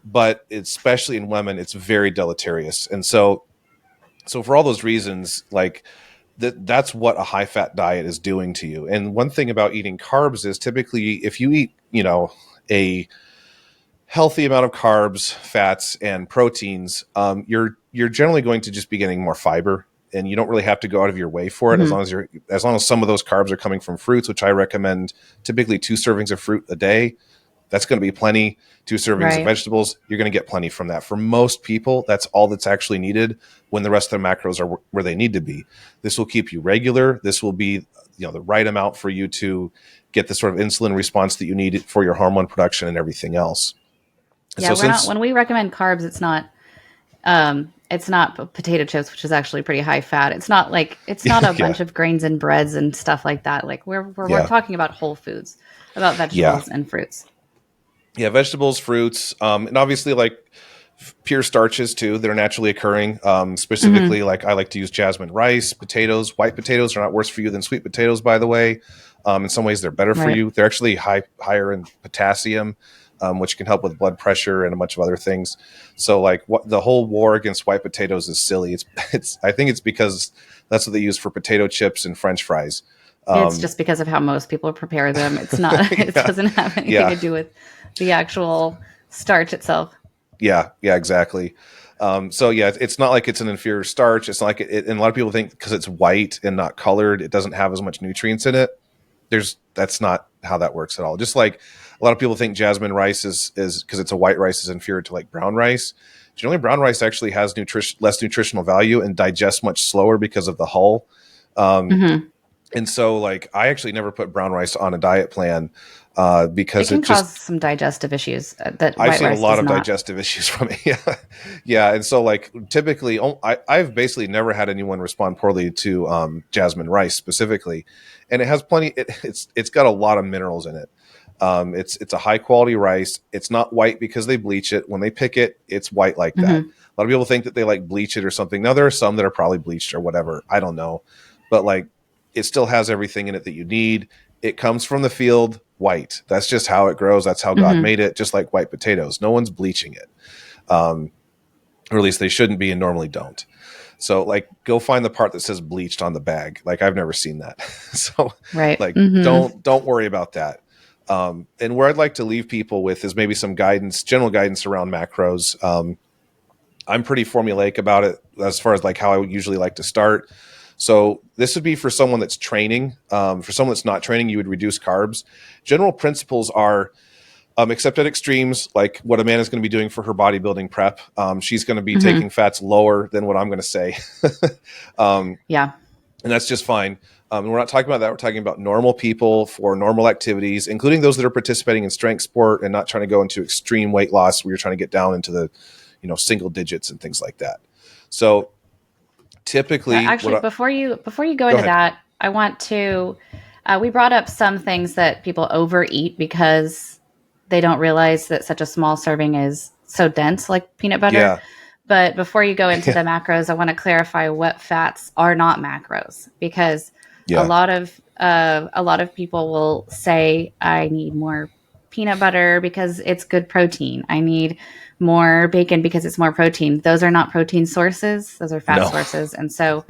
Speaker 2: But especially in women, it's very deleterious. And so for all those reasons, like that's what a high fat diet is doing to you. And one thing about eating carbs is typically if you eat, a healthy amount of carbs, fats, and proteins, you're generally going to just be getting more fiber. And you don't really have to go out of your way for it as long as some of those carbs are coming from fruits, which I recommend typically 2 servings of fruit a day. That's going to be plenty. 2 servings of vegetables, you're going to get plenty from that. For most people, that's all that's actually needed when the rest of their macros are where they need to be. This will keep you regular. This will be the right amount for you to get the sort of insulin response that you need for your hormone production and everything else.
Speaker 1: Yeah, so when we recommend carbs, it's not potato chips, which is actually pretty high fat. It's not a bunch of grains and breads and stuff like that. Like we're talking about whole foods, about vegetables and fruits.
Speaker 2: Yeah, vegetables, fruits, and obviously like pure starches too that are naturally occurring. Specifically, like I like to use jasmine rice, potatoes. White potatoes are not worse for you than sweet potatoes, by the way. In some ways, they're better for you. They're actually higher in potassium, which can help with blood pressure and a bunch of other things. So like the whole war against white potatoes is silly. I think it's because that's what they use for potato chips and French fries.
Speaker 1: It's just because of how most people prepare them. It's not, it doesn't have anything to do with the actual starch itself. Yeah,
Speaker 2: exactly. It's not like it's an inferior starch. It's not like it, and a lot of people think because it's white and not colored, it doesn't have as much nutrients in it. That's not how that works at all. Just like a lot of people think jasmine rice is because it's a white rice is inferior to like brown rice. Generally, brown rice actually has less nutritional value and digests much slower because of the hull. And so like I actually never put brown rice on a diet plan because it can
Speaker 1: cause some digestive issues that
Speaker 2: I've seen a lot of digestive issues from it. Yeah. And so like typically I've basically never had anyone respond poorly to jasmine rice specifically. And it has plenty, it's got a lot of minerals in it. It's a high quality rice. It's not white because they bleach it. When they pick it, it's white like that. A lot of people think that they like bleach it or something. Now there are some that are probably bleached or whatever. I don't know. But like it still has everything in it that you need. It comes from the field white. That's just how it grows. That's how God made it, just like white potatoes. No one's bleaching it. Or at least they shouldn't be and normally don't. So like go find the part that says bleached on the bag. Like I've never seen that. So like don't worry about that. And where I'd like to leave people with is maybe some guidance, general guidance around macros. I'm pretty formulaic about it as far as like how I would usually like to start. So this would be for someone that's training. For someone that's not training, you would reduce carbs. General principles are except at extremes, like what Amanda's going to be doing for her bodybuilding prep. She's going to be taking fats lower than what I'm going to say.
Speaker 1: Yeah.
Speaker 2: And that's just fine. And we're not talking about that. We're talking about normal people for normal activities, including those that are participating in strength sport and not trying to go into extreme weight loss where you're trying to get down into the, single digits and things like that. So typically,
Speaker 1: actually, before you go into that, I want to, we brought up some things that people overeat because they don't realize that such a small serving is so dense, like peanut butter.
Speaker 2: Yeah.
Speaker 1: But before you go into the macros, I want to clarify what fats are not macros, because a lot of people will say, I need more peanut butter because it's good protein. I need more bacon because it's more protein. Those are not protein sources. Those are fat sources. And so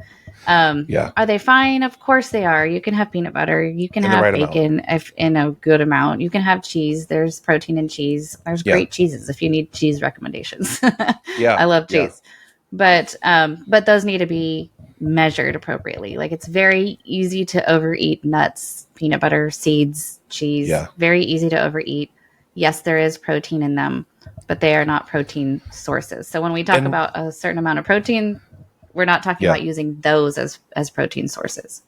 Speaker 1: are they fine? Of course they are. You can have peanut butter. You can have bacon if in a good amount. You can have cheese. There's protein in cheese. There's great cheeses if you need cheese recommendations. I love cheese. But those need to be measured appropriately. Like, it's very easy to overeat nuts, peanut butter, seeds, cheese. Very easy to overeat. Yes, there is protein in them, but they are not protein sources. So when we talk about a certain amount of protein, we're not talking about using those as protein sources.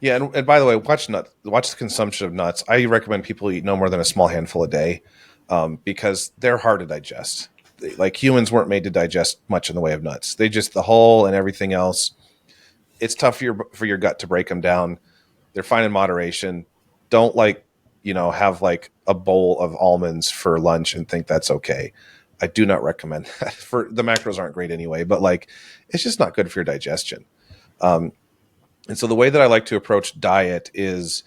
Speaker 2: Yeah, and by the way, watch the consumption of nuts. I recommend people eat no more than a small handful a day, because they're hard to digest. Like, humans weren't made to digest much in the way of nuts. They just, the hull and everything else, it's tough for your gut to break them down. They're fine in moderation. Don't have like a bowl of almonds for lunch and think that's okay. I do not recommend that. For the macros aren't great anyway, but it's just not good for your digestion. And so the way that I like to approach diet is,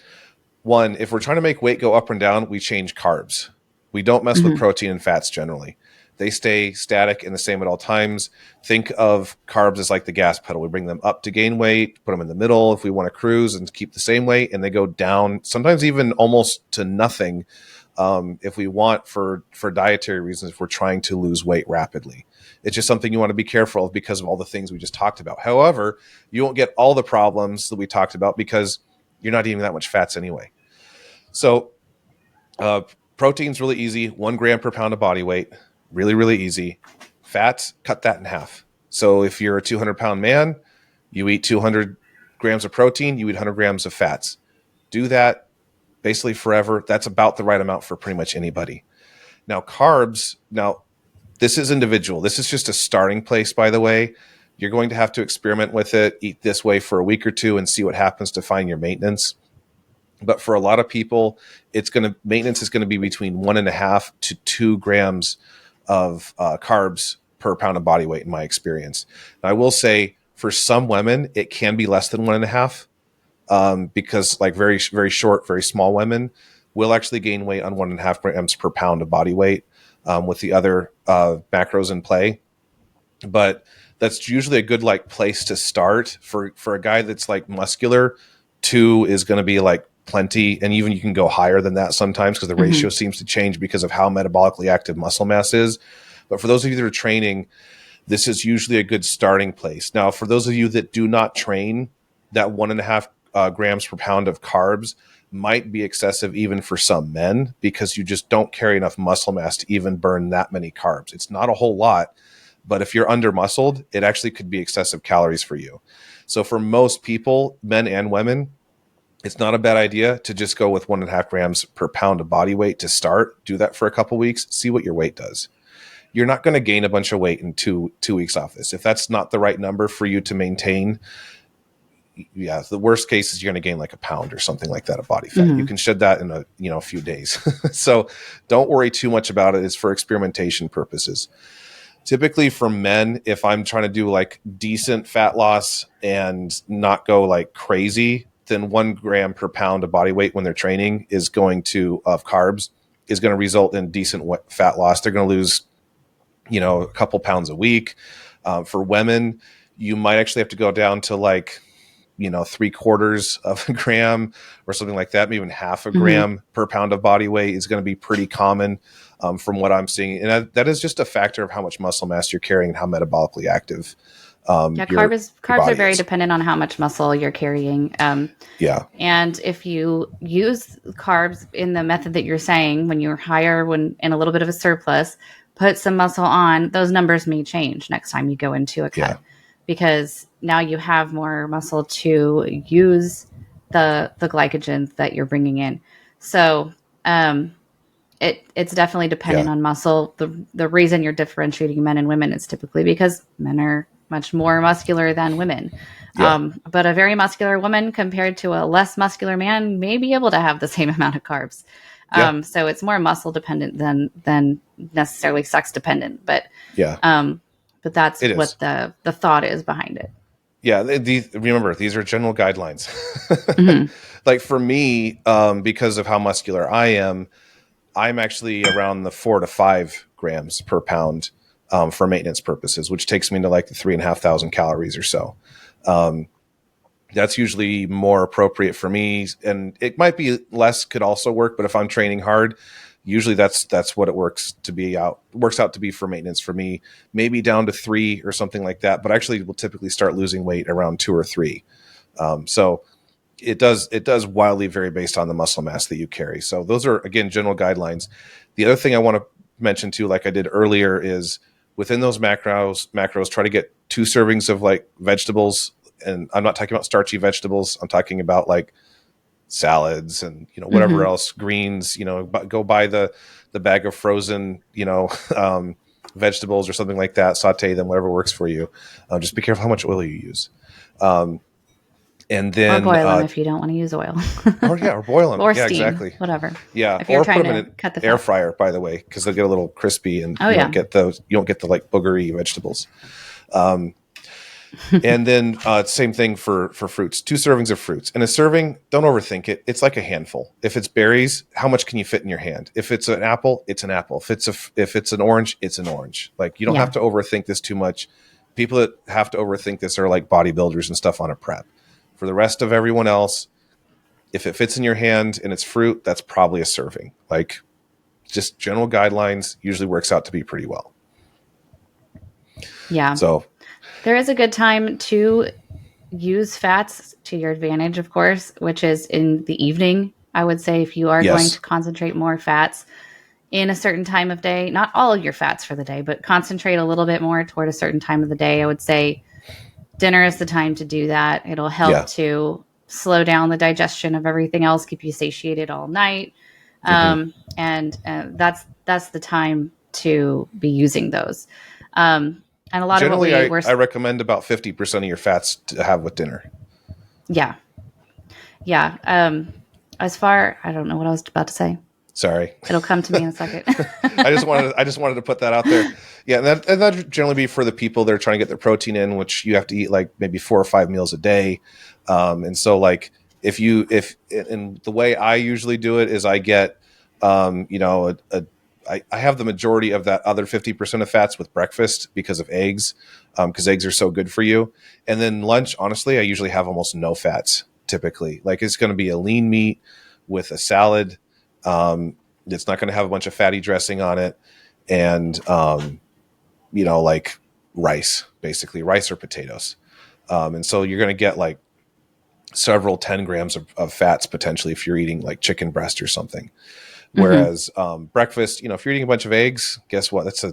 Speaker 2: one, if we're trying to make weight go up and down, we change carbs. We don't mess with protein and fats generally. They stay static and the same at all times. Think of carbs as like the gas pedal. We bring them up to gain weight, put them in the middle if we want to cruise and keep the same weight, and they go down, sometimes even almost to nothing, if we want for dietary reasons, if we're trying to lose weight rapidly. It's just something you want to be careful of because of all the things we just talked about. However, you won't get all the problems that we talked about because you're not eating that much fats anyway. So protein's really easy, 1 gram per pound of body weight. Really, really easy. Fats, cut that in half. So if you're a 200-pound man, you eat 200 grams of protein, you eat 100 grams of fats. Do that basically forever. That's about the right amount for pretty much anybody. Now, carbs, this is individual. This is just a starting place, by the way. You're going to have to experiment with it, eat this way for a week or two and see what happens to find your maintenance. But for a lot of people, maintenance is going to be between 1.5 to 2 grams of carbs per pound of body weight in my experience. Now, I will say for some women, it can be less than 1.5 because like very, very short, very small women will actually gain weight on 1.5 grams per pound of body weight with the other macros in play. But that's usually a good place to start for a guy that's like muscular. 2 is going to be like plenty, and even you can go higher than that sometimes because the ratio seems to change because of how metabolically active muscle mass is. But for those of you that are training, this is usually a good starting place. Now, for those of you that do not train, that 1.5 grams per pound of carbs might be excessive even for some men because you just don't carry enough muscle mass to even burn that many carbs. It's not a whole lot, but if you're under muscled, it actually could be excessive calories for you. So for most people, men and women, it's not a bad idea to just go with 1.5 grams per pound of body weight to start. Do that for a couple weeks. See what your weight does. You're not going to gain a bunch of weight in two weeks off this. If that's not the right number for you to maintain, the worst case is you're going to gain like a pound or something like that of body fat. You can shed that in a few days. So don't worry too much about it. It's for experimentation purposes. Typically for men, if I'm trying to do like decent fat loss and not go like crazy, then 1 gram per pound of body weight when they're training of carbs is going to result in decent fat loss. They're going to lose, a couple pounds a week. For women, you might actually have to go down to 3/4 of a gram or something like that. Maybe even half a gram per pound of body weight is going to be pretty common from what I'm seeing. And that is just a factor of how much muscle mass you're carrying and how metabolically active
Speaker 1: Yeah,
Speaker 2: your
Speaker 1: carbs are
Speaker 2: body
Speaker 1: very
Speaker 2: is.
Speaker 1: dependent on how much muscle you're carrying.
Speaker 2: Yeah.
Speaker 1: And if you use carbs in the method that you're saying, when you're higher, when in a little bit of a surplus, put some muscle on, those numbers may change next time you go into a cut
Speaker 2: Yeah.
Speaker 1: because now you have more muscle to use the glycogen that you're bringing in. So it's definitely dependent
Speaker 2: Yeah.
Speaker 1: on muscle. The reason you're differentiating men and women is typically because men are much more muscular than women.
Speaker 2: Yeah.
Speaker 1: But a very muscular woman compared to a less muscular man may be able to have the same amount of carbs.
Speaker 2: Yeah.
Speaker 1: So it's more muscle dependent than necessarily sex dependent.
Speaker 2: Yeah.
Speaker 1: But that's
Speaker 2: It is.
Speaker 1: what the thought is behind it.
Speaker 2: Yeah. Remember, these are general guidelines.
Speaker 1: Mm-hmm.
Speaker 2: Like for me, because of how muscular I am, I'm actually around the 4 to 5 grams per pound for maintenance purposes, which takes me to like the 3,500 calories or so. That's usually more appropriate for me, and it might be less could also work. But if I'm training hard, usually that's what it works out to be for maintenance for me. Maybe down to 3 or something like that. But actually, we'll typically start losing weight around 2 or 3. So it does wildly vary based on the muscle mass that you carry. So those are, again, general guidelines. The other thing I want to mention too, like I did earlier, is within those macros, try to get 2 servings of like vegetables. And I'm not talking about starchy vegetables. I'm talking about like salads and, whatever
Speaker 1: Mm-hmm.
Speaker 2: else, greens, go buy the bag of frozen, vegetables or something like that, saute them, whatever works for you. Just be careful how much oil you use. And
Speaker 1: Or
Speaker 2: then,
Speaker 1: boil them if you don't want to use oil.
Speaker 2: or boil them.
Speaker 1: Or
Speaker 2: Yeah,
Speaker 1: steam,
Speaker 2: exactly.
Speaker 1: whatever.
Speaker 2: Yeah,
Speaker 1: If you're
Speaker 2: or put
Speaker 1: trying
Speaker 2: them in
Speaker 1: to
Speaker 2: an
Speaker 1: cut the
Speaker 2: air
Speaker 1: fat.
Speaker 2: fryer, by the way, because they'll get a little crispy, and
Speaker 1: Oh
Speaker 2: you
Speaker 1: yeah.
Speaker 2: don't get the like boogery vegetables. And then same thing for fruits. 2 servings of fruits, and a serving. Don't overthink it. It's like a handful. If it's berries, how much can you fit in your hand? If it's an apple, it's an apple. If it's an orange, it's an orange. Like you don't
Speaker 1: Yeah.
Speaker 2: have to overthink this too much. People that have to overthink this are like bodybuilders and stuff on a prep. For the rest of everyone else, if it fits in your hand and it's fruit, that's probably a serving. Like just general guidelines usually works out to be pretty well.
Speaker 1: Yeah.
Speaker 2: So
Speaker 1: There is a good time to use fats to your advantage, of course, which is in the evening. I would say if you are going
Speaker 2: yes,
Speaker 1: to concentrate more fats in a certain time of day, not all of your fats for the day, but concentrate a little bit more toward a certain time of the day, I would say dinner is the time to do that. It'll help
Speaker 2: yeah,
Speaker 1: to slow down the digestion of everything else, keep you satiated all night.
Speaker 2: hmm
Speaker 1: And that's the time to be using those. And a lot of what
Speaker 2: generally,
Speaker 1: we
Speaker 2: I
Speaker 1: were,
Speaker 2: I recommend about 50% of your fats to have with dinner.
Speaker 1: yeah, yeah. I don't know what I was about to say.
Speaker 2: Sorry.
Speaker 1: It'll come to me in a second.
Speaker 2: I just wanted to put that out there. Yeah, and that generally be for the people that are trying to get their protein in, which you have to eat like maybe 4 or 5 meals a day. And so like if and the way I usually do it is I get I have the majority of that other 50% of fats with breakfast because of eggs, because eggs are so good for you. And then lunch, honestly, I usually have almost no fats typically. Like it's going to be a lean meat with a salad. It's not going to have a bunch of fatty dressing on it, and like rice, basically rice or potatoes. And so you're going to get like several 10 grams of fats potentially if you're eating like chicken breast or something.
Speaker 1: Hmm.
Speaker 2: Whereas breakfast, if you're eating a bunch of eggs, guess what? That's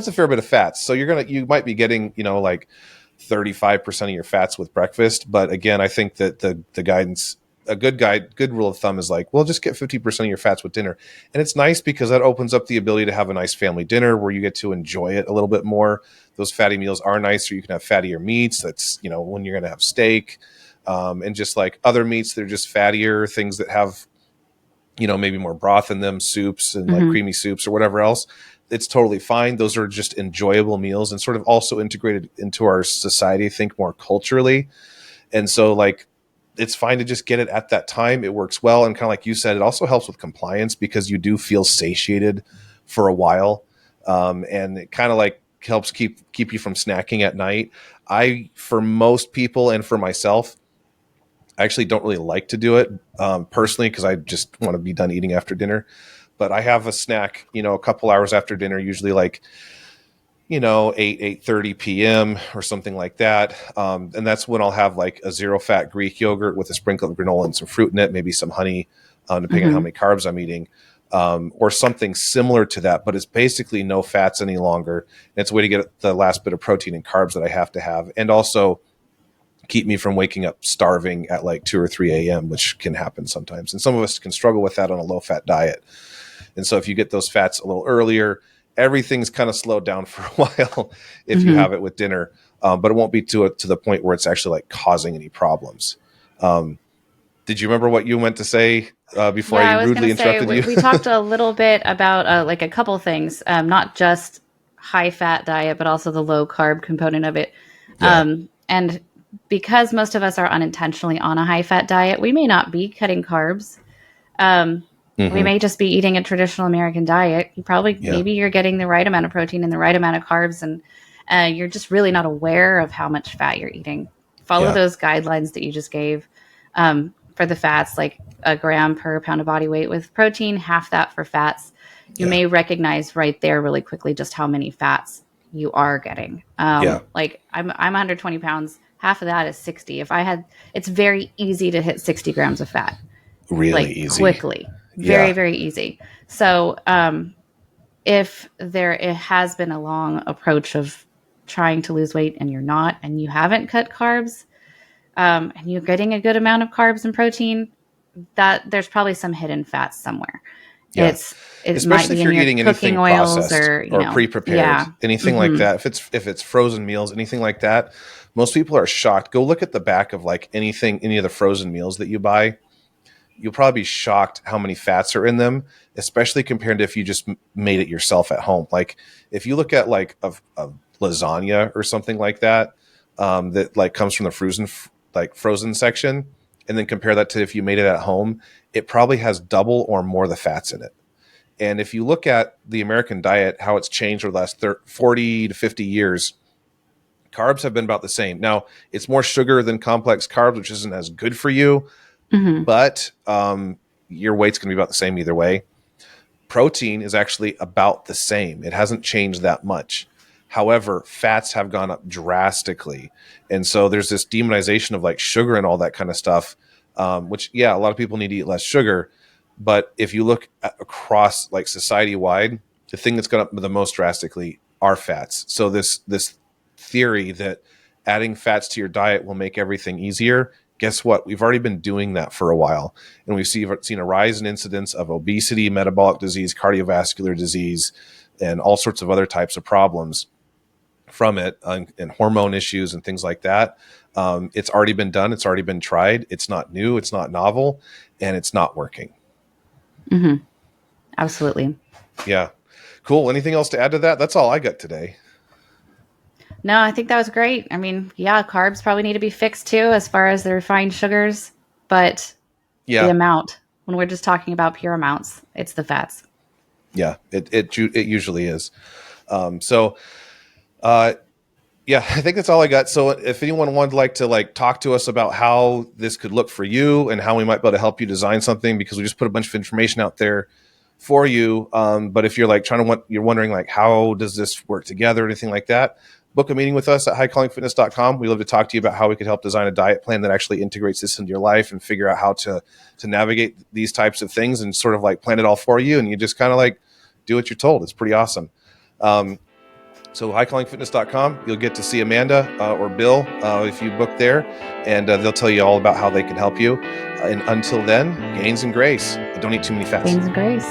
Speaker 2: a fair bit of fats. So you might be getting like 35% of your fats with breakfast. But again, I think that the guidance, good rule of thumb is like, well, just get 50% of your fats with dinner. And it's nice because that opens up the ability to have a nice family dinner where you get to enjoy it a little bit more. Those fatty meals are nice, or you can have fattier meats. That's, when you're going to have steak, and just like other meats that are just fattier, things that have, maybe more broth in them, soups and like
Speaker 1: Hmm.
Speaker 2: creamy soups or whatever else. It's totally fine. Those are just enjoyable meals and sort of also integrated into our society, think more culturally. And so like, it's fine to just get it at that time. It works well. And kind of like you said, it also helps with compliance because you do feel satiated for a while. And it kind of like helps keep you from snacking at night. For most people and for myself, I actually don't really like to do it personally because I just want to be done eating after dinner. But I have a snack, a couple hours after dinner, usually like 8:30 p.m. or something like that. And that's when I'll have like a 0-fat Greek yogurt with a sprinkle of granola and some fruit in it, maybe some honey, depending on how many carbs I'm eating, or something similar to that. But it's basically no fats any longer. And it's a way to get the last bit of protein and carbs that I have to have. And also keep me from waking up starving at like 2 or 3 a.m., which can happen sometimes. And some of us can struggle with that on a low-fat diet. And so if you get those fats a little earlier, everything's kind of slowed down for a while if you have it with dinner, but it won't be to the point where it's actually like causing any problems. Did you remember what you meant to say before I rudely interrupted you?
Speaker 1: We talked a little bit about like a couple things, not just high fat diet, but also the low carb component of it. Yeah. And because most of us are unintentionally on a high fat diet, we may not be cutting carbs. We may just be eating a traditional American diet. Maybe you're getting the right amount of protein and the right amount of carbs, and you're just really not aware of how much fat you're eating. Follow those guidelines that you just gave for the fats, like a gram per pound of body weight with protein, half that for fats. You may recognize right there really quickly just how many fats you are getting. Like I'm 120 pounds. Half of that is 60. It's very easy to hit 60 grams of fat.
Speaker 2: Really easy.
Speaker 1: Quickly. Very, very easy. So if it has been a long approach of trying to lose weight and you're not, and you haven't cut carbs, and you're getting a good amount of carbs and protein, that there's probably some hidden fats somewhere.
Speaker 2: Yeah.
Speaker 1: It
Speaker 2: Especially
Speaker 1: might be
Speaker 2: if you're eating anything processed or pre-prepared, anything like that. If it's frozen meals, anything like that, most people are shocked. Go look at the back of like any of the frozen meals that you buy. You'll probably be shocked how many fats are in them, especially compared to if you just made it yourself at home. Like if you look at like a lasagna or something like that, that like comes from the frozen section, and then compare that to if you made it at home, it probably has double or more the fats in it. And if you look at the American diet, how it's changed over the last 40 to 50 years, carbs have been about the same. Now, it's more sugar than complex carbs, which isn't as good for you. But your weight's going to be about the same either way. Protein is actually about the same. It hasn't changed that much. However, fats have gone up drastically. And so there's this demonization of like sugar and all that kind of stuff, which, a lot of people need to eat less sugar. But if you look across like society-wide, the thing that's gone up the most drastically are fats. So this theory that adding fats to your diet will make everything easier, guess what? We've already been doing that for a while. And we've seen a rise in incidence of obesity, metabolic disease, cardiovascular disease, and all sorts of other types of problems from it, and hormone issues and things like that. It's already been done. It's already been tried. It's not new. It's not novel. And it's not working.
Speaker 1: Absolutely.
Speaker 2: Yeah. Cool. Anything else to add to that? That's all I got today.
Speaker 1: No, I think that was great. I mean, carbs probably need to be fixed too, as far as the refined sugars, but the amount, when we're just talking about pure amounts, it's the fats.
Speaker 2: Yeah, it usually is. I think that's all I got. So if anyone would to talk to us about how this could look for you and how we might be able to help you design something, because we just put a bunch of information out there for you. But if you're you're wondering how does this work together or anything like that, book a meeting with us at highcallingfitness.com. We love to talk to you about how we could help design a diet plan that actually integrates this into your life and figure out how to navigate these types of things and sort of plan it all for you. And you just kind of do what you're told. It's pretty awesome. So highcallingfitness.com, you'll get to see Amanda or Bill if you book there, and they'll tell you all about how they can help you. And until then, gains and grace. Don't eat too many fats.
Speaker 1: Gains and grace.